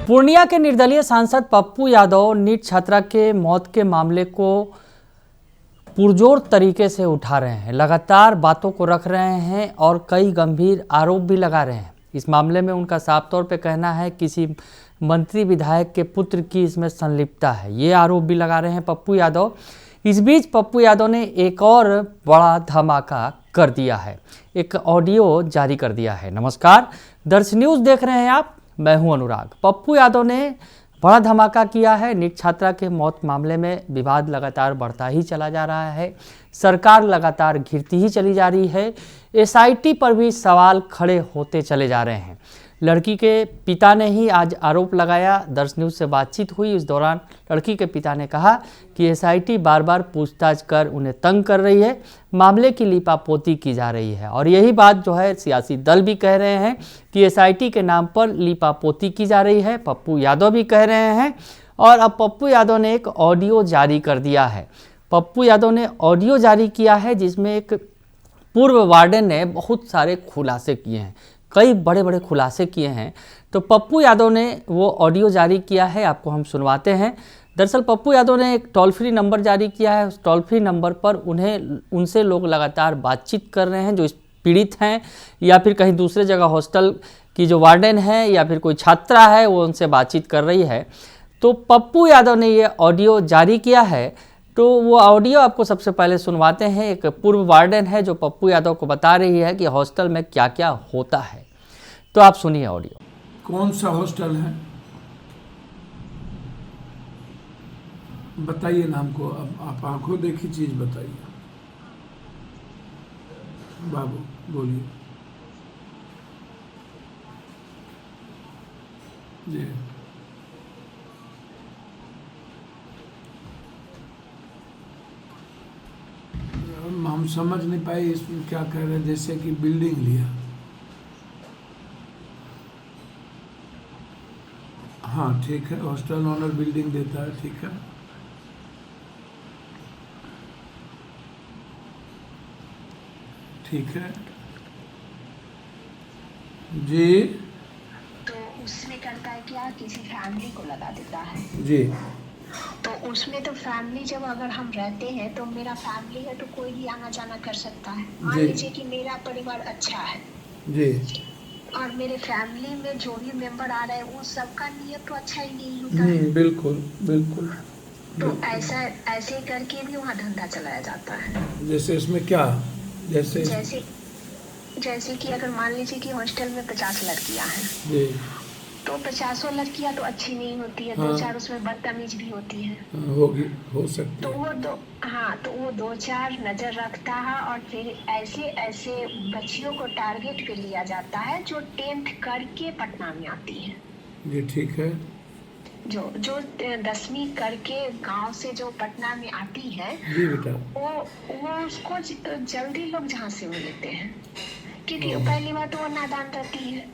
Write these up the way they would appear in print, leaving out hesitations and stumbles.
पूर्णिया के निर्दलीय सांसद पप्पू यादव नीट छात्रा के मौत के मामले को पुरजोर तरीके से उठा रहे हैं, लगातार बातों को रख रहे हैं और कई गंभीर आरोप भी लगा रहे हैं। इस मामले में उनका साफ तौर पे कहना है किसी मंत्री विधायक के पुत्र की इसमें संलिप्तता है, ये आरोप भी लगा रहे हैं पप्पू यादव। इस बीच पप्पू यादव ने एक और बड़ा धमाका कर दिया है, एक ऑडियो जारी कर दिया है। नमस्कार, दर्श न्यूज़ देख रहे हैं आप, मैं हूं अनुराग। पप्पू यादव ने बड़ा धमाका किया है। नीट छात्रा के मौत मामले में विवाद लगातार बढ़ता ही चला जा रहा है, सरकार लगातार घिरती ही चली जा रही है, एसआईटी पर भी सवाल खड़े होते चले जा रहे हैं। लड़की के पिता ने ही आज आरोप लगाया। दर्श न्यूज़ से बातचीत हुई, इस दौरान लड़की के पिता ने कहा कि एसआईटी बार बार पूछताछ कर उन्हें तंग कर रही है, मामले की लीपापोती की जा रही है। और यही बात जो है सियासी दल भी कह रहे हैं कि एसआईटी के नाम पर लीपापोती की जा रही है, पप्पू यादव भी कह रहे हैं। और अब पप्पू यादव ने एक ऑडियो जारी कर दिया है। पप्पू यादव ने ऑडियो जारी किया है जिसमें एक पूर्व वार्डन ने बहुत सारे खुलासे किए हैं, कई बड़े बड़े खुलासे किए हैं। तो पप्पू यादव ने वो ऑडियो जारी किया है, आपको हम सुनवाते हैं। दरअसल पप्पू यादव ने एक टोल फ्री नंबर जारी किया है। उस टोल फ्री नंबर पर उनसे लोग लगातार बातचीत कर रहे हैं जो पीड़ित हैं या फिर कहीं दूसरे जगह हॉस्टल की जो वार्डन है या फिर कोई छात्रा है, वो उनसे बातचीत कर रही है। तो पप्पू यादव ने ये ऑडियो जारी किया है, तो वो ऑडियो आपको सबसे पहले सुनवाते हैं। एक पूर्व वार्डन है जो पप्पू यादव को बता रही है कि हॉस्टल में क्या क्या होता है, तो आप सुनिए ऑडियो। कौन सा हॉस्टल है बताइए नाम को, अब आप आंखों देखी चीज बताइए। बाबू बोलिए। जी हम समझ नहीं पाए इसमें क्या कह रहे हैं। जैसे कि बिल्डिंग लिया, हाँ ठीक है, हॉस्टल ऑनर बिल्डिंग देता है, ठीक है। ठीक है जी। तो उसमें करता है क्या, किसी फैमिली को लगा देता है जी। तो उसमें तो फैमिली, जब अगर हम रहते हैं तो मेरा फैमिली है तो कोई भी आना जाना कर सकता है। मान लीजिए कि मेरा परिवार अच्छा है जी और मेरे फैमिली में जो भी मेंबर आ रहे हैं वो सबका नियत तो अच्छा ही नहीं होता है। बिल्कुल बिल्कुल। तो ऐसे करके भी वहाँ धंधा चलाया जाता है। जैसे इसमें क्या, जैसे कि अगर मान लीजिए कि हॉस्टल में 50 लड़कियां हैं जी, तो 50 लड़कियां तो अच्छी नहीं होती है, हाँ। 2-4 उसमें बदतमीज भी होती है। होगी, हो सकती तो है। तो वो 2-4 नजर रखता है और फिर ऐसे बच्चियों को टारगेट पे लिया जाता है जो 10th करके पटना में आती है। जी ठीक है। जो 10वीं करके गांव से जो पटना में आती है जी बेटा, वो उसको जल्दी लोग झांसे में लेते हैं, क्योंकि पहली बात वो नादान रहती है,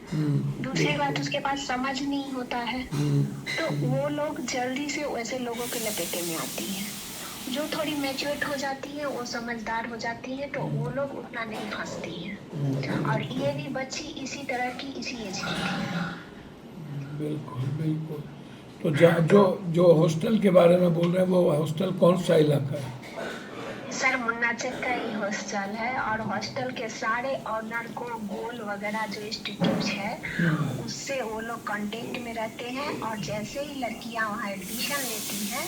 दूसरी बात उसके पास समझ नहीं होता है। तो वो लोग जल्दी से वैसे लोगों के लपेटे में आती है। जो थोड़ी मैच्योर हो जाती है, वो समझदार हो जाती है, तो वो लोग उतना नहीं फंसती है। और ये भी बच्ची इसी तरह की, इसी एज की थी। बिल्कुल बिल्कुल। तो जो हॉस्टल के बारे में बोल रहे हैं वो हॉस्टल कौन सा इलाका है? सर मुन्नाचक का ही हॉस्टल है और हॉस्टल के सारे ऑनर को गोल वगैरह जो इंस्टीट्यूट है उससे वो लोग कांटेक्ट में रहते हैं। और जैसे ही लड़कियां वहाँ एडमिशन लेती हैं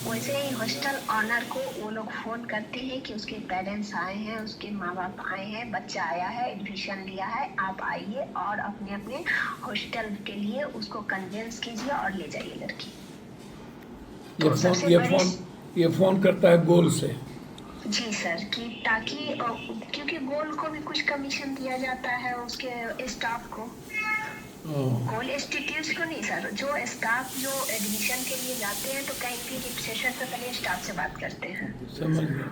वैसे ही हॉस्टल ऑनर को वो लोग फोन करते हैं कि उसके पेरेंट्स आए हैं, उसके माँ बाप आए हैं, बच्चा आया है, एडमिशन लिया है, आप आइए और अपने अपने हॉस्टल के लिए उसको कन्विंस कीजिए और ले जाइए लड़की। ये फोन करता है गोल से? जी सर, कि ताकि क्योंकि गोल को भी कुछ कमीशन दिया जाता है उसके स्टाफ को। गोल इंस्टीट्यूट को नहीं सर, जो स्टाफ जो एडमिशन के लिए जाते हैं तो कहीं भी रजिस्ट्रेशन से पहले स्टाफ से बात करते हैं। समझ गया।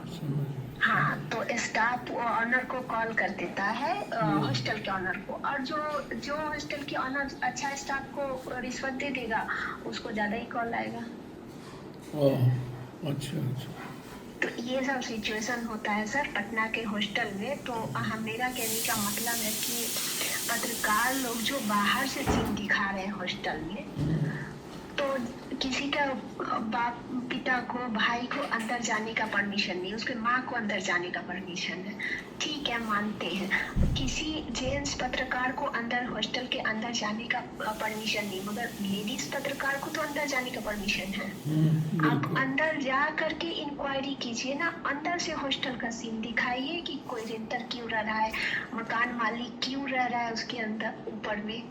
हाँ, तो स्टाफ ऑनर को कॉल कर देता है, हॉस्टल के ऑनर को। और जो हॉस्टल के ऑनर अच्छा स्टाफ को रिश्वत दे देगा उसको ज्यादा ही कॉल आएगा। अच्छा। तो ये सब सिचुएशन होता है सर पटना के हॉस्टल में। तो मेरा कहने का मतलब है कि पत्रकार लोग जो बाहर से सीन दिखा रहे हैं हॉस्टल में, तो किसी का बाप पिता को भाई को अंदर जाने का परमिशन नहीं, उसके माँ को अंदर जाने का परमिशन है, ठीक है मानते हैं। किसी जेंट्स पत्रकार को अंदर हॉस्टल के अंदर जाने का परमिशन नहीं, मगर लेडीज पत्रकार को तो अंदर जाने का परमिशन है। आप अंदर जा करके इंक्वायरी कीजिए ना, अंदर से हॉस्टल का सीन दिखाइए कि कोई रेंटर क्यों रह रहा है, मकान मालिक क्यों रह रहा है उसके अंदर, ऊपर में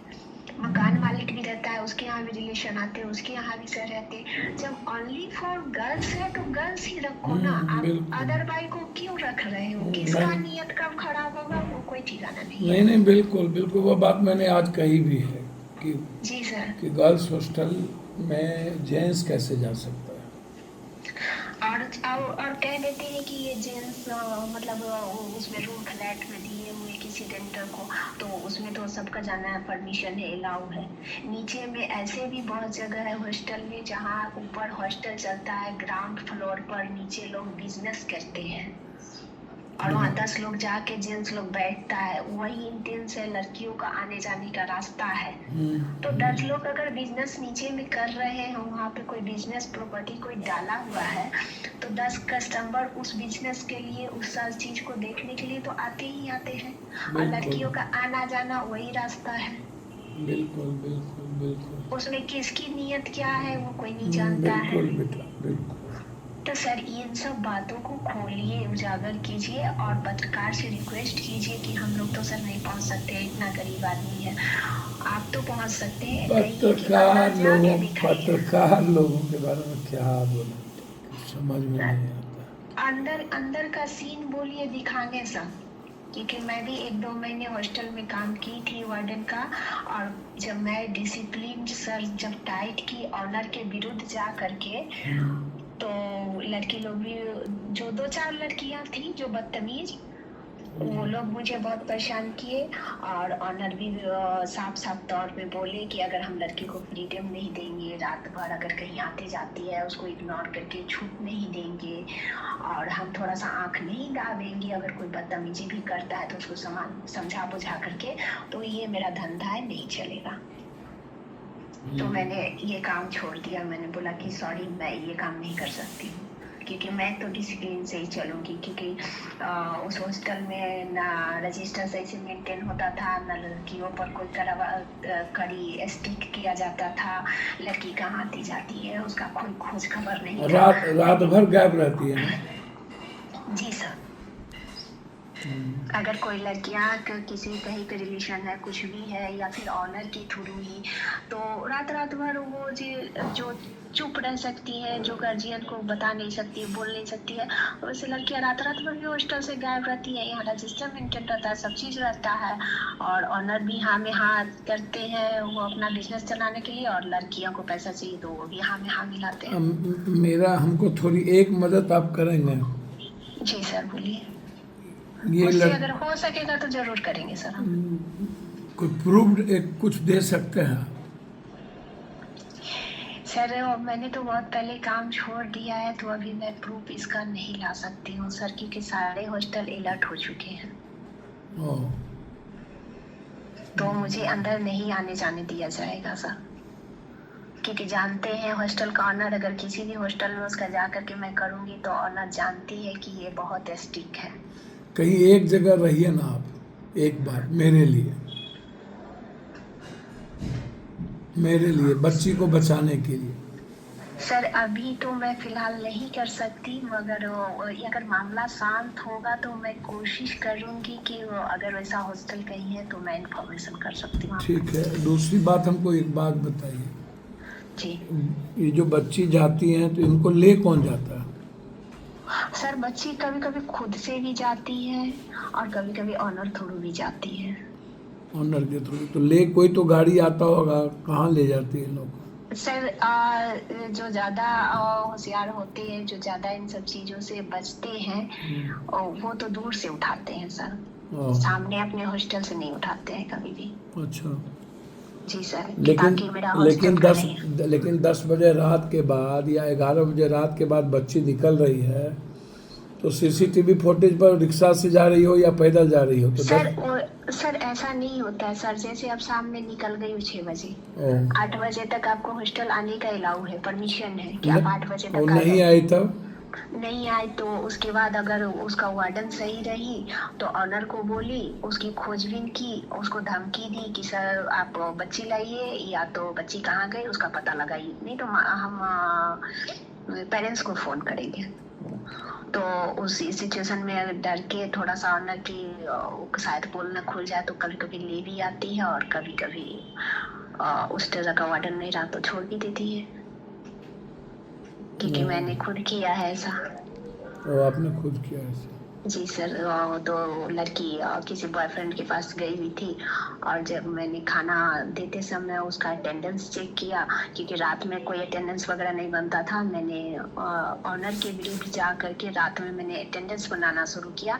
मकान मालिक भी रहता है, उसके यहाँ भी रिलेशन आते हैं, उसके यहाँ भी सर रहते हैं। जब ओनली फॉर गर्ल्स है तो गर्ल्स ही रखो ना, आप अदर बाई को क्यों रख रहे हो? किसका नियत कब खराब होगा वो कोई ठिकाना नहीं है। नहीं बिल्कुल बिल्कुल, वो बात मैंने आज कही भी है कि जी सर, कि गर्ल्स हॉस्टल में जेंट्स कैसे जा सकता है। और कह देते हैं कि ये जेंट्स मतलब उसमें रूम फ्लैट में दिए हुए किसी रेंटर को, तो उसमें तो सबका जाना है, परमिशन है, अलाउ है। नीचे में ऐसे भी बहुत जगह है हॉस्टल में जहाँ ऊपर हॉस्टल चलता है, ग्राउंड फ्लोर पर नीचे लोग बिजनेस करते हैं और वहाँ 10 लोग जाके जेंट्स लोग बैठता है, वही इंटेंस है, लड़कियों का आने जाने का रास्ता है। तो 10 लोग अगर बिजनेस नीचे में कर रहे हैं, वहाँ पे कोई बिजनेस प्रॉपर्टी कोई डाला हुआ है, तो 10 कस्टमर उस बिजनेस के लिए, उस सारी चीज को देखने के लिए तो आते ही आते हैं, और लड़कियों का आना जाना वही रास्ता है। बिल्कुल बिल्कुल बिल्कुल, उसमें किसकी नियत क्या है वो कोई नहीं जानता है। बिल्कुल बेटा बिल्कुल। तो सर इन सब बातों को खोलिए, उजागर कीजिए और पत्रकार से रिक्वेस्ट कीजिए कि हम लोग तो सर नहीं पहुंच सकते, इतना गरीब आदमी है, आप तो पहुंच सकते हैं। पत्रकार लोगों के बारे में क्या बोले, समझ में नहीं आता। अंदर का सीन बोलिए, दिखाने सर, क्योंकि मैं भी 1-2 महीने हॉस्टल में काम की थी वार्डन का, और जब मैं डिसिप्लिन सर जब टाइट की ऑनर के विरुद्ध जा करके, तो लड़की लोग भी, जो 2-4 लड़कियां थी जो बदतमीज, वो लोग मुझे बहुत परेशान किए, और ऑनर भी साफ साफ तौर पे बोले कि अगर हम लड़की को फ्रीडम नहीं देंगे, रात भर अगर कहीं आती जाती है उसको इग्नोर करके छूट नहीं देंगे, और हम थोड़ा सा आंख नहीं दाबेंगे, अगर कोई बदतमीजी भी करता है तो उसको समझा बुझा करके, तो ये मेरा धंधा है, नहीं चलेगा। तो मैंने ये काम छोड़ दिया, मैंने बोला कि सॉरी मैं ये काम नहीं कर सकती हूँ, क्योंकि मैं तो डिसिप्लिन से ही चलूँगी, क्योंकि उस हॉस्टल में ना रजिस्टर सही से मेंटेन होता था, ना लड़कियों पर कोई कड़ी स्टिक किया जाता था, लड़की कहाँ आती जाती है उसका कोई खोज खबर नहीं, रात भर गायब रहती है ना। जी सर, अगर कोई लड़कियां किसी कहीं पे रिलेशन है, कुछ भी है, या फिर ऑनर के थ्रू ही, तो रात भर वो जो चुप रह सकती है, जो गार्जियन को बता नहीं सकती, बोल नहीं सकती है, वैसे लड़कियां रात भर भी हॉस्टल से गायब रहती है। यहाँ रजिस्टर मेंटेन रहता है, सब चीज़ रहता है, और ऑनर भी हाँ में हाँ करते हैं वो अपना बिजनेस चलाने के लिए, और लड़कियों को पैसा चाहिए तो वो भी हाँ में हाँ मिलाते हैं। हमको थोड़ी एक मदद आप करेंगे? जी सर बोलिए। ये अगर हो सकेगा तो जरूर करेंगे सर हम। कोई प्रूफ कुछ दे सकते हैं? सर मैंने तो बहुत पहले काम छोड़ दिया है, तो अभी मैं प्रूफ इसका नहीं ला सकती हूँ सर, क्योंकि सारे हॉस्टल अलर्ट हो चुके हैं। तो मुझे अंदर नहीं आने जाने दिया जाएगा सर, क्योंकि जानते हैं हॉस्टल का ऑनर, अगर किसी भी हॉस्टल में उसका जा करके मैं करूँगी तो ऑनर जानती है कि ये बहुत स्ट्रिक्ट है। कहीं एक जगह रहिए ना आप, एक बार मेरे लिए बच्ची को बचाने के लिए। सर अभी तो मैं फिलहाल नहीं कर सकती, मगर अगर मामला शांत होगा तो मैं कोशिश करूंगी कि अगर वैसा हॉस्टल कहीं है तो मैं इन्फॉर्मेशन कर सकती हूँ। ठीक है। दूसरी बात, हमको एक बात बताइए जी, ये जो बच्ची जाती हैं तो इनको ले कौन जाता है? सर बच्ची कभी कभी खुद से भी जाती है और कभी कभी ऑनर थ्रू भी जाती है। ऑनर के थ्रू? तो ले कोई तो गाड़ी आता होगा, कहाँ ले जाती है लोग? सर जो ज़्यादा होशियार होते हैं, जो ज़्यादा इन सब चीज़ों से बचते हैं, वो तो दूर से उठाते हैं सर, सामने अपने हॉस्टल से नहीं उठाते हैं कभी भी। अच्छा जी सर। लेकिन 10 बजे रात के बाद या 11 बजे रात के बाद बच्ची निकल रही है तो सीसीटीवी फुटेज पर रिक्शा से जा रही हो या पैदल जा रही हो तो सर ऐसा नहीं होता है सर। जैसे अब शाम में निकल गई हूँ 6 बजे, 8 बजे तक आपको हॉस्टल आने का अलाउ है, परमिशन है कि आप 8 बजे और तक नहीं आई तब नहीं आई तो उसके बाद अगर उसका वार्डन सही रही तो ऑनर को बोली, उसकी खोजबीन की, उसको धमकी दी कि सर आप बच्ची लाइए या तो बच्ची कहाँ गई उसका पता लगाइए, नहीं तो हम पेरेंट्स को फोन करेंगे। तो उस सिचुएशन में डर के थोड़ा सा ऑनर की शायद पोल न खुल जाए तो कभी कभी ले भी आती है और कभी कभी उस तरह का वार्डन नहीं रहा तो छोड़ भी देती है, क्योंकि मैंने खुद किया है ऐसा। और आपने खुद किया ऐसा? जी सर। तो लड़की किसी बॉयफ्रेंड के पास गई हुई थी और जब मैंने खाना देते समय उसका अटेंडेंस चेक किया, क्योंकि रात में कोई अटेंडेंस वगैरह नहीं बनता था, मैंने ऑनर के विरुद्ध जा करके रात में मैंने अटेंडेंस बनाना शुरू किया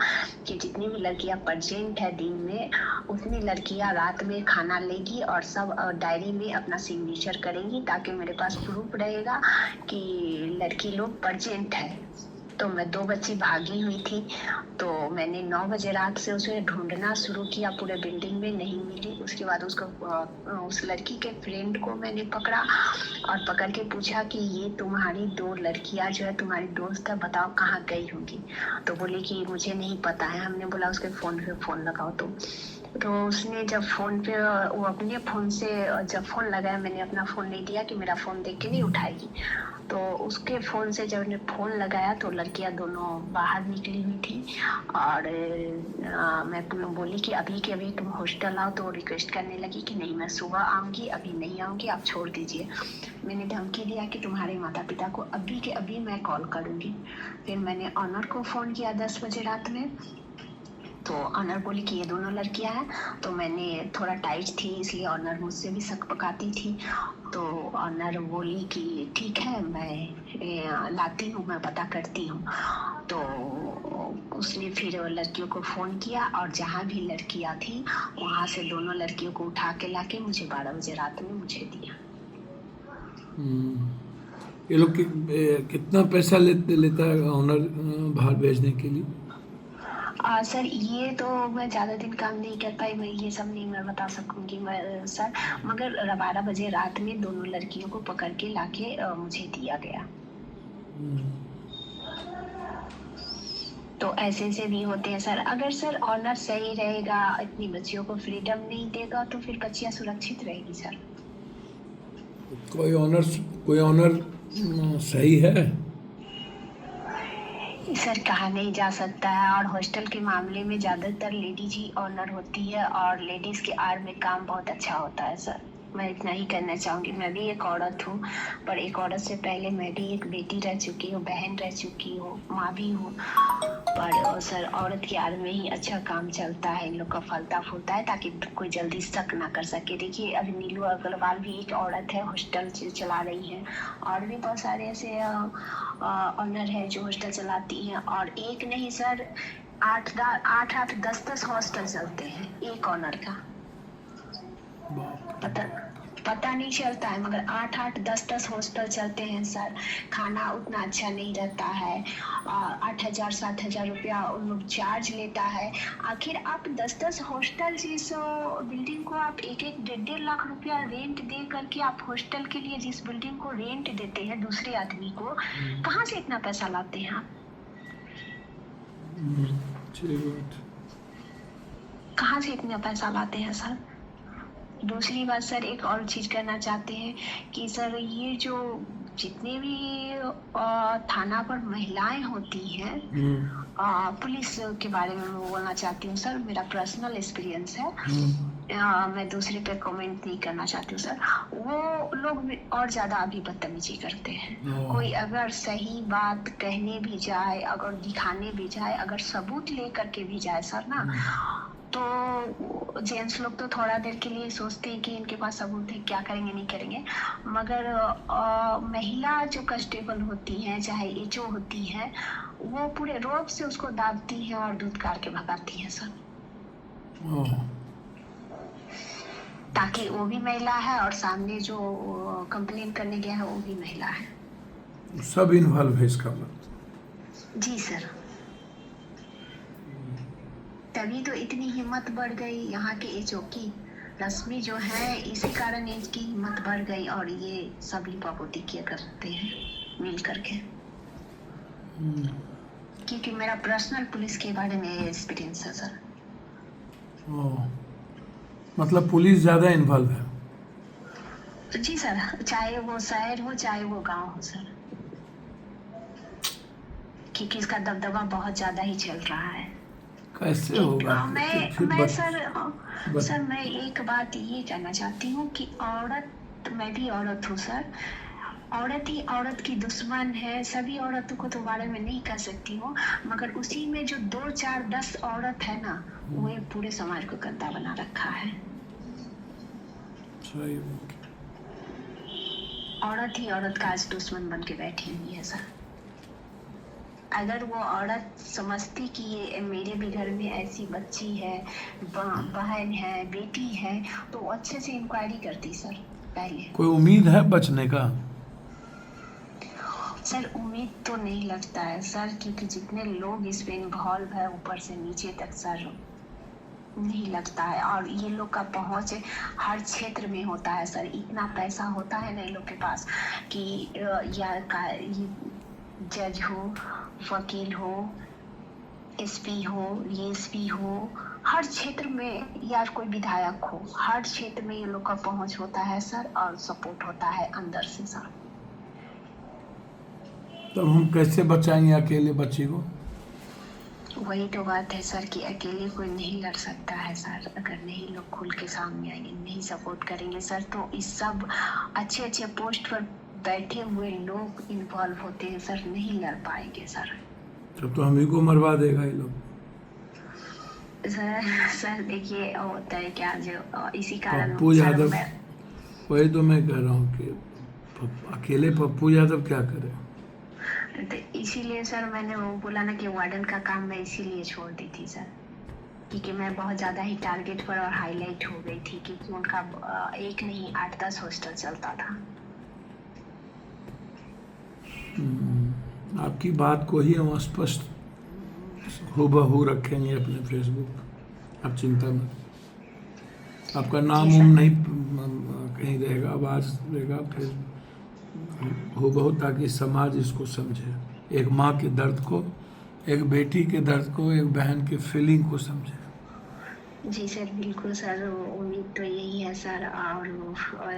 कि जितनी भी लड़कियां प्रेजेंट है दिन में उतनी लड़कियां रात में खाना लेगी और सब डायरी में अपना सिग्नेचर करेंगी, ताकि मेरे पास प्रूफ रहेगा कि लड़की लोग प्रेजेंट है। तो मैं 2 बच्ची भागी हुई थी, तो मैंने 9 बजे रात से उसे ढूंढना शुरू किया, पूरे बिल्डिंग में नहीं मिली। उसके बाद उसको उस लड़की के फ्रेंड को मैंने पकड़ा और पकड़ के पूछा कि ये तुम्हारी 2 लड़कियां जो है तुम्हारी दोस्त है, बताओ कहाँ गई होंगी। तो बोली कि मुझे नहीं पता है। हमने बोला उसके फोन पे फोन लगाओ। तो उसने जब फोन पे वो अपने फोन से जब फोन लगाया, मैंने अपना फोन नहीं दिया कि मेरा फोन देख के नहीं उठाएगी, तो उसके फोन से जब ने फोन लगाया तो लड़कियां दोनों बाहर निकली हुई थी और मैं बोली कि अभी के अभी तुम हॉस्टल आओ, तो रिक्वेस्ट करने लगी कि नहीं मैं सुबह आऊंगी, अभी नहीं आऊंगी, आप छोड़ दीजिए। मैंने धमकी दिया कि तुम्हारे माता पिता को अभी के अभी मैं कॉल करूंगी। फिर मैंने ऑनर को फोन किया 10 बजे रात में, तो ऑनर बोली कि ये दोनों लड़कियां हैं। तो मैंने थोड़ा टाइट थी इसलिए ऑनर मुझसे भी शक पकाती थी, तो ऑनर बोली कि ठीक है मैं लाती हूँ, मैं पता करती हूँ। तो उसने फिर लड़कियों को फ़ोन किया और जहाँ भी लड़कियां थी वहाँ से दोनों लड़कियों को उठा के लाके मुझे 12 बजे रात में मुझे दिया। ये लोग कितना पैसा लेता है ऑनर बाहर भेजने के लिए? सर ये तो मैं ज़्यादा दिन काम नहीं कर पाई, मैं ये सब नहीं मैं बता सकूंगी मैं सर, मगर 12 बजे रात में दोनों लड़कियों को पकड़ के लाके मुझे दिया गया। तो ऐसे भी होते हैं सर। अगर सर ऑनर सही रहेगा, इतनी बच्चियों को फ्रीडम नहीं देगा, तो फिर बच्चियां सुरक्षित रहेगी सर। कोई ऑनर सही है सर कहा नहीं जा सकता है, और हॉस्टल के मामले में ज़्यादातर लेडीज ही ऑनर होती है और लेडीज़ के आड़ में काम बहुत अच्छा होता है सर। मैं इतना ही करना चाहूँगी। मैं भी एक औरत हूँ, पर एक औरत से पहले मैं भी एक बेटी रह चुकी हूँ, बहन रह चुकी हूँ, माँ भी हूँ। पर सर औरत के आड़ में ही अच्छा काम चलता है, इन लोग का फलता फूलता है, ताकि कोई जल्दी शक ना कर सके। देखिए अभी नीलू अग्रवाल भी एक औरत है, हॉस्टल चला रही है, और भी बहुत सारे ऐसे ऑनर है जो हॉस्टल चलाती हैं। और एक नहीं सर, 8 10 हॉस्टल चलते हैं एक ऑनर का। पता नहीं चलता है, मगर 8 10 हॉस्टल चलते हैं सर। खाना उतना अच्छा नहीं रहता है, 8,000 7,000 रुपया उन लोग चार्ज लेता है। आखिर आप 10 हॉस्टल जिस बिल्डिंग को आप 1 1.5 लाख रुपया रेंट दे करके आप हॉस्टल के लिए जिस बिल्डिंग को रेंट देते हैं दूसरे आदमी को, कहाँ से इतना पैसा लाते हैं आप? कहाँ से इतना पैसा लाते हैं सर? दूसरी बात सर, एक और चीज करना चाहते हैं कि सर ये जो जितने भी थाना पर महिलाएं होती हैं, पुलिस के बारे में मैं बोलना चाहती हूँ सर, मेरा पर्सनल एक्सपीरियंस है, मैं दूसरे पे कमेंट नहीं करना चाहती हूँ सर। वो लोग और ज्यादा अभी बदतमीजी करते हैं। कोई अगर सही बात कहने भी जाए, अगर दिखाने भी जाए, अगर सबूत लेकर के भी जाए सर ना, तो जेंट्स लोग तो थोड़ा देर के लिए सोचते हैं कि इनके पास सबूत है, क्या करेंगे नहीं करेंगे, मगर महिला जो कांस्टेबल होती हैं, चाहे एचओ होती है, वो पूरे रोब से उसको दाबती है और धुतकार के भगाती है सर। ताकि वो भी महिला है और सामने जो कंप्लेन करने गया है वो भी महिला है। सब इन्वॉल्व है इसका मतलब? जी सर। तभी तो इतनी हिम्मत बढ़ गई यहाँ के एचओकी रश्मि जो है, इसी कारण इसकी हिम्मत बढ़ गई और ये सभी बपोती किया करते हैं मिल करके। क्योंकि मेरा पर्सनल पुलिस के बारे में एक्सपीरियंस है सर। मतलब पुलिस ज़्यादा इन्वॉल्व है? जी सर, चाहे वो शहर हो चाहे वो गांव हो सर, क्योंकि इसका दबदबा बहुत ज्यादा ही चल रहा है। कैसे होगा? सर मैं एक बात ये कहना चाहती हूँ कि औरत, मैं भी औरत हूँ सर, औरत ही औरत की दुश्मन है। सभी औरतों को तो बारे में नहीं कह सकती हूँ, मगर उसी में जो 2, 4, 10 औरत है ना, वो पूरे समाज को गंदा बना रखा है। सही। औरत ही औरत का आज दुश्मन बन के बैठी हुई है सर। अगर वो औरत समझती कि ये मेरे भी घर में ऐसी बच्ची है, बहन है, बेटी है, तो अच्छे से इंक्वायरी करती सर पहले। कोई उम्मीद है बचने का? सर उम्मीद तो नहीं लगता है सर, क्योंकि जितने लोग इस पे इन्वॉल्व है ऊपर से नीचे तक सर, नहीं लगता है। और ये लोग का पहुंच हर क्षेत्र में होता है सर। इतना पैसा होता है ना इन लोग के पास कि ये जज हो, वकील हो, एसपी हो, डीएसपी हो, हर क्षेत्र में, या कोई विधायक हो, हर क्षेत्र में ये लोग का पहुंच होता है सर, और सपोर्ट होता है अंदर से सर। तो हम कैसे बचाएंगे अकेले बच्ची को? वही तो बात है सर कि अकेले कोई नहीं लड़ सकता है सर। अगर नहीं लोग खुल के सामने आएंगे, नहीं सपोर्ट करेंगे सर, तो इस सब अच्छे पोस्ट पर बैठे हुए लोग इन्वॉल्व होते हैं सर, नहीं लड़ पाएंगे सर। तब तो हम ही को मरवा देगा ये लोग। सर देखिए होता है क्या, जो इसी कारण पप्पू यादव, वही तो मैं कह रहा हूँ कि अकेले पप्पू यादव क्या करे। तो इसीलिए सर मैंने वो बोला ना कि वार्डन का काम मैं इसीलिए छोड़ दी थी सर, क्योंकि मैं बहुत ज़्यादा ही टारगेट पर और हाईलाइट हो गई थी, क्योंकि उनका एक नहीं 8-10 हॉस्टल चलता था। आपकी बात को ही हम स्पष्ट हूबहू रखेंगे अपने फेसबुक, आप चिंता मत। आपका नाम नहीं कहीं रहेगा, आवाज़ रहेगा फेसबुक हूबहू, ताकि समाज इसको समझे, एक माँ के दर्द को, एक बेटी के दर्द को, एक बहन के फीलिंग को समझे। जी सर बिल्कुल सर, उम्मीद तो यही है सर, और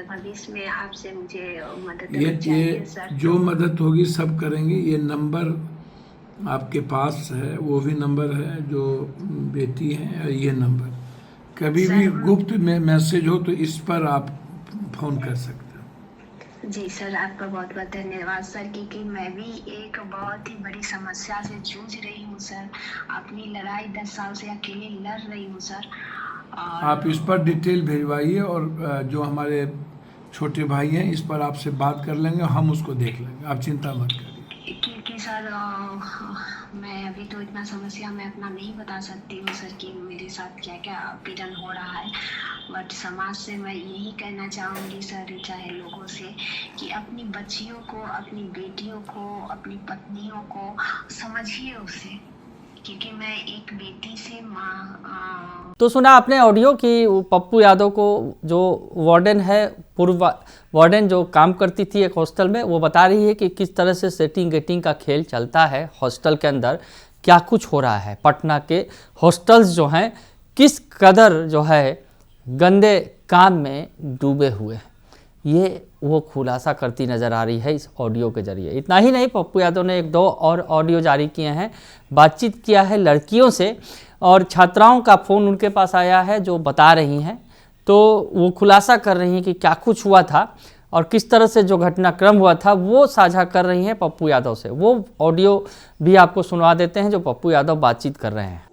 भविष्य में आपसे मुझे मदद चाहिए सर। जो मदद होगी सब करेंगे। ये नंबर आपके पास है, वो भी नंबर है जो बेटी है, ये नंबर कभी भी गुप्त में मैसेज हो तो इस पर आप फोन कर सकते हैं। जी सर, आपका बहुत बहुत धन्यवाद सर, क्योंकि मैं भी एक बहुत ही बड़ी समस्या से जूझ रही हूँ सर। अपनी लड़ाई 10 साल से अकेले लड़ रही हूँ सर। आप इस पर डिटेल भिजवाइए, और जो हमारे छोटे भाई हैं इस पर आपसे बात कर लेंगे, हम उसको देख लेंगे, आप चिंता मत करिए। क्योंकि सर मैं अभी तो इतना समस्या मैं अपना नहीं बता सकती हूँ सर कि मेरे साथ क्या क्या पीड़न हो रहा है, बट समाज से मैं यही कहना चाहूँगी सर, चाहे लोगों से, कि अपनी बच्चियों को, अपनी बेटियों को, अपनी पत्नियों को समझिए उसे, क्योंकि मैं एक बेटी से माँ। तो सुना आपने ऑडियो कि पप्पू यादव को जो वार्डन है, पूर्व वार्डन जो काम करती थी एक हॉस्टल में, वो बता रही है कि किस तरह से सेटिंग गेटिंग का खेल चलता है हॉस्टल के अंदर, क्या कुछ हो रहा है। पटना के हॉस्टल्स जो हैं किस कदर जो है गंदे काम में डूबे हुए हैं, ये वो खुलासा करती नज़र आ रही है इस ऑडियो के जरिए। इतना ही नहीं, पप्पू यादव ने 1-2 और ऑडियो जारी किए हैं, बातचीत किया है लड़कियों से, और छात्राओं का फ़ोन उनके पास आया है जो बता रही हैं, तो वो खुलासा कर रही हैं कि क्या कुछ हुआ था और किस तरह से जो घटनाक्रम हुआ था वो साझा कर रही हैं पप्पू यादव से। वो ऑडियो भी आपको सुनवा देते हैं जो पप्पू यादव बातचीत कर रहे हैं।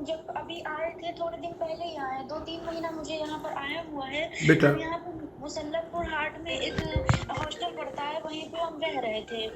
जब अभी आए थे, थोड़े दिन पहले ही आए, 2-3 महीना मुझे यहाँ पर आया हुआ है। बेटा, यहाँ पर मुसल्लमपुर हाट में एक हॉस्टल पड़ता है, वहीं पे हम रह रहे थे।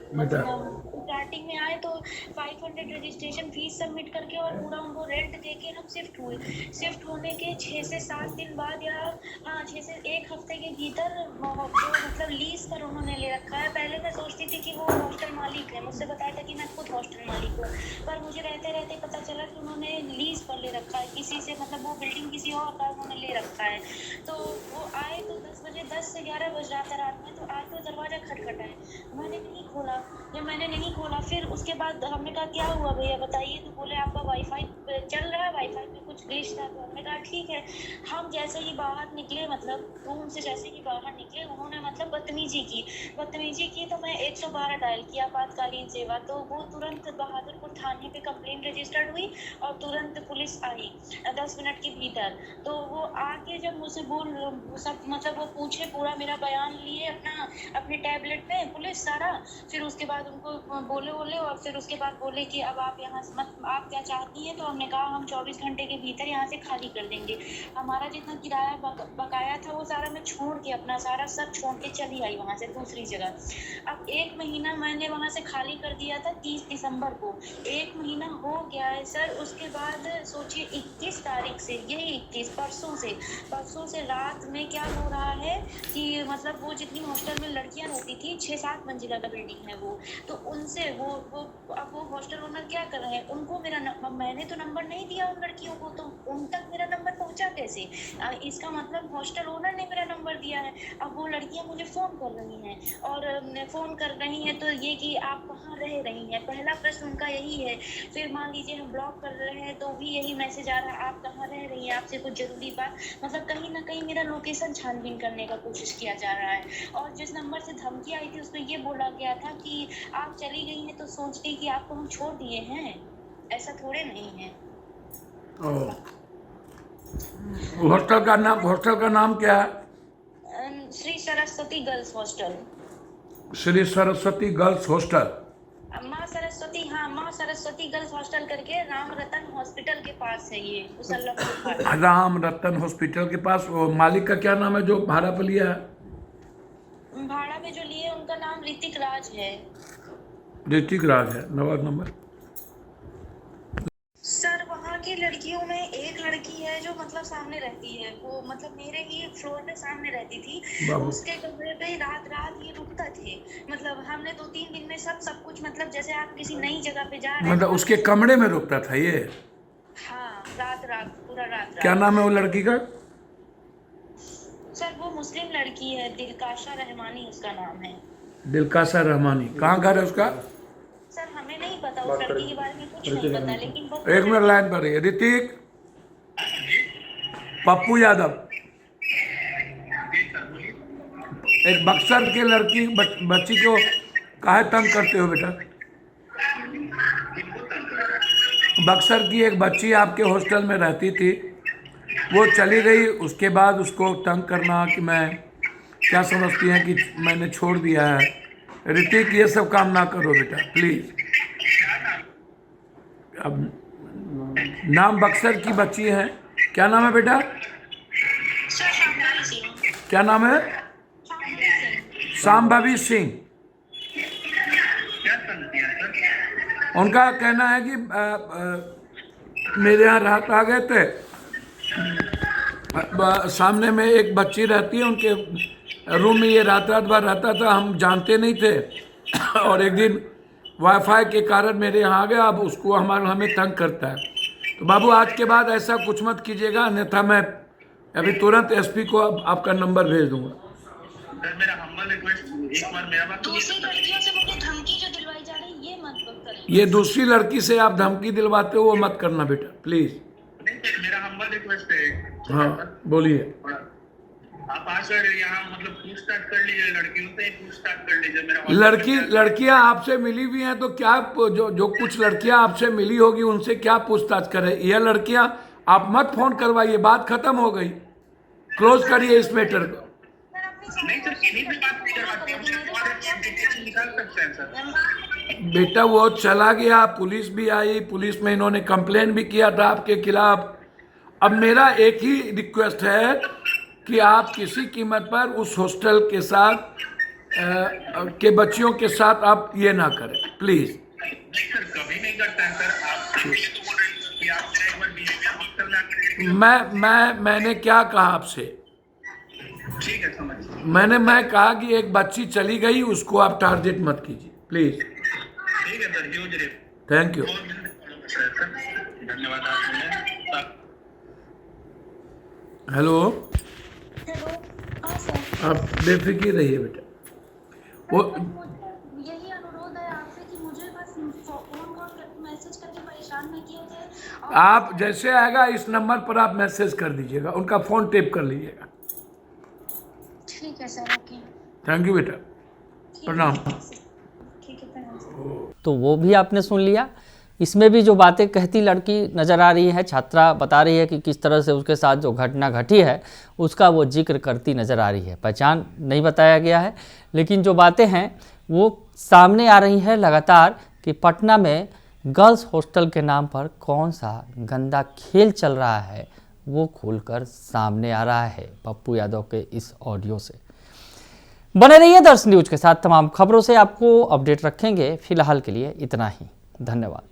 स्टार्टिंग में आए तो 500 रजिस्ट्रेशन फीस सबमिट करके और पूरा उनको रेंट देके हम शिफ्ट हुए। शिफ्ट होने के 6 से 7 दिन बाद, या 6 से 1 हफ्ते के भीतर जो मतलब लीज पर उन्होंने ले रखा है। पहले मैं सोचती थी कि वो हॉस्टल मालिक है, मुझसे बताया था कि मैं खुद हॉस्टल मालिक हूँ, पर मुझे रहते रहते पता चला कि उन्होंने लीज पर ले रखा है किसी से, मतलब वो बिल्डिंग किसी और का उन्होंने ले रखा है। तो वो आए तो 10 बजे, 10 से 11 बज रहा था रात में, तो आए तो दरवाजा खटखटाए, मैंने नहीं खोला। जब मैंने नहीं खोला फिर उसके बाद हमने कहा क्या हुआ भैया बताइए, तो बोले आपका वाईफाई चल रहा है, वाईफाई में कुछ ग्लिच था। तो हमने कहा ठीक है। हम जैसे ही बाहर निकले, मतलब रूम से जैसे ही बाहर निकले, उन्होंने मतलब बदतमीजी की तो मैं 112 डायल किया आपातकालीन सेवा, तो वो तुरंत बहादुरपुर थाने पे कंप्लेन रजिस्टर्ड हुई और तुरंत पुलिस आई 10 मिनट के भीतर। तो वो आके जब मुझसे सब मतलब वो पूछे, पूरा मेरा बयान लिए अपने टैबलेट पे पुलिस सारा, फिर उसके बाद उनको बोले और फिर उसके बाद बोले कि अब आप यहाँ आप क्या चाहती हैं। तो हमने कहा हम 24 घंटे के भीतर यहाँ से खाली कर देंगे। हमारा जितना किराया बकाया था वो सारा मैं छोड़ के, अपना सारा सब छोड़ के चली आई वहाँ से दूसरी जगह। अब 1 महीना मैंने वहाँ से खाली कर दिया था 30 दिसंबर को, 1 महीना हो गया है सर। उसके बाद सोचिए 21 तारीख से, यही 21 परसों से रात में क्या हो रहा है कि मतलब वो जितनी हॉस्टल में लड़कियां रहती थी, 6-7 मंजिला का बिल्डिंग है वो, तो उनसे वो अब वो हॉस्टल ओनर क्या कर रहे हैं, उनको मैंने तो नंबर नहीं दिया उन लड़कियों को, तो उन तक मेरा नंबर पहुंचा कैसे? इसका मतलब हॉस्टल ओनर ने मेरा नंबर दिया है। अब वो लड़कियां मुझे फ़ोन कर रही हैं और फ़ोन कर रही हैं तो ये कि आप कहाँ रह रही हैं, पहला प्रश्न उनका यही है। फिर मान लीजिए हम ब्लॉक कर रहे हैं तो भी यही मैसेज आ रहा है, आप कहाँ रह रही हैं, आपसे कुछ ज़रूरी बात, मतलब कहीं ना कहीं मेरा लोकेशन छानबीन करने का कोशिश किया जा रहा है। और जिस नंबर से धमकी आई थी उसमें ये बोला गया था कि आप चली गई हैं तो सोच के कि आपको हम छोड़ दिए हैं, ऐसा थोड़े नहीं है। हॉस्टल का नाम क्या है? Shri Saraswati girls hostel. Shri Saraswati girls hostel. माँ सरस्वती, हाँ माँ सरस्वती गर्ल्स हॉस्टल करके राम रतन हॉस्पिटल के पास है ये, मुसल्लमपुर। राम रतन हॉस्पिटल के पास। मालिक का क्या नाम है जो भाड़ा पे लिया है? भाड़ा में जो लिए उनका नाम ऋतिक राज है। ऋतिक राज है। नंबर सर वहाँ की लड़कियों में एक लड़की है जो मतलब सामने रहती है, वो मतलब मेरे ही फ्लोर में सामने रहती थी। उसके कमरे पे रात ये रुकता थे, मतलब हमने 2-3 दिन में सब कुछ, मतलब जैसे आप किसी नई जगह पे जा रहे हैं, मतलब उसके कमरे में रुकता था ये? हाँ, पूरा रात। क्या नाम है वो लड़की का? सर वो मुस्लिम लड़की है, दिलकाशा रहमानी उसका नाम है। दिलकाशा रहमानी। कहाँ घर है उसका? सर हमें नहीं पता, उस लड़की के बारे में कुछ नहीं पता, लेकिन बस एक मिनट लाइन पर रहिए। ऋतिक, पप्पू यादव, एक बक्सर के लड़की बच्ची को काहे तंग करते हो बेटा? बक्सर की एक बच्ची आपके हॉस्टल में रहती थी, वो चली गई, उसके बाद उसको तंग करना कि मैं क्या समझती हैं कि मैंने छोड़ दिया है। ऋतिक ये सब काम ना करो बेटा प्लीज। अब नाम बक्सर की बच्ची है, क्या नाम है बेटा? क्या नाम है? शांभवी सिंह। उनका कहना है कि मेरे यहाँ रात आ गए थे, सामने में एक बच्ची रहती है, उनके रूम में ये रात भर रहता था, हम जानते नहीं थे और एक दिन वाईफाई के कारण मेरे यहाँ आ गया, अब उसको हमें तंग करता है। तो बाबू आज के बाद ऐसा कुछ मत कीजिएगा, अन्यथा मैं अभी तुरंत एसपी को आपका नंबर भेज दूंगा। सर मेरा हम्बल रिक्वेस्ट, एक बार मेरा बात दूसरी लड़कियों से मुझे धमकी जो दिलवाई जा रही है ये मत करें। ये दूसरी लड़की से आप धमकी दिलवाते हो वो मत करना बेटा प्लीज। नहीं सर मेरा हम्बल रिक्वेस्ट है। हाँ बोलिए। आप आज सर यहाँ मतलब पूछताछ कर लीजिए, लड़कियों से पूछताछ कर लीजिए। लड़कियां आपसे मिली हुई हैं तो क्या जो कुछ लड़कियां आपसे मिली होगी उनसे क्या पूछताछ करें? ये लड़कियां आप मत फोन करवाइए, बात खत्म हो गई, क्लोज करिए इस मैटर को। नहीं सर किन्हीं से बात नहीं करवाते हैं, निकाल सकते हैं सर। बेटा वो चला गया, पुलिस भी आई, पुलिस में इन्होंने कंप्लेन भी किया था आपके खिलाफ। अब मेरा एक ही रिक्वेस्ट है कि आप किसी कीमत पर उस हॉस्टल के साथ के बच्चियों के साथ आप ये ना करें प्लीज। नहीं सर कभी नहीं करता है सर। आप ये तो बोल रहे हैं कि आप एक बार बिहेवियर हॉस्टल में आकर मैंने क्या कहा आपसे? ठीक है, समझ गया। मैं कहा कि एक बच्ची चली गई, उसको आप टारगेट मत कीजिए प्लीज। ठीक है सर, ह्यूज रे। Thank you. धन्यवाद आपने। Hello, hello. हाँ सर। आप बेफिक्र रहिए बेटा। वो यही अनुरोध है आपसे कि मुझे बस फोन कॉल मैसेज करके परेशान न किया जाए। आप जैसे आएगा इस नंबर पर आप मैसेज कर दीजिएगा, उनका फ़ोन टेप कर लीजिएगा। ठीक है सर, ओके। थैंक यू बेटा, प्रणाम। ठीक है, प्रणाम। तो वो भी आपने सुन लिया। इसमें भी जो बातें कहती लड़की नज़र आ रही है, छात्रा बता रही है कि किस तरह से उसके साथ जो घटना घटी है उसका वो जिक्र करती नज़र आ रही है। पहचान नहीं बताया गया है, लेकिन जो बातें हैं वो सामने आ रही है लगातार कि पटना में गर्ल्स हॉस्टल के नाम पर कौन सा गंदा खेल चल रहा है वो खुलकर सामने आ रहा है पप्पू यादव के इस ऑडियो से। बने रहिए दर्श न्यूज के साथ, तमाम खबरों से आपको अपडेट रखेंगे। फिलहाल के लिए इतना ही, धन्यवाद।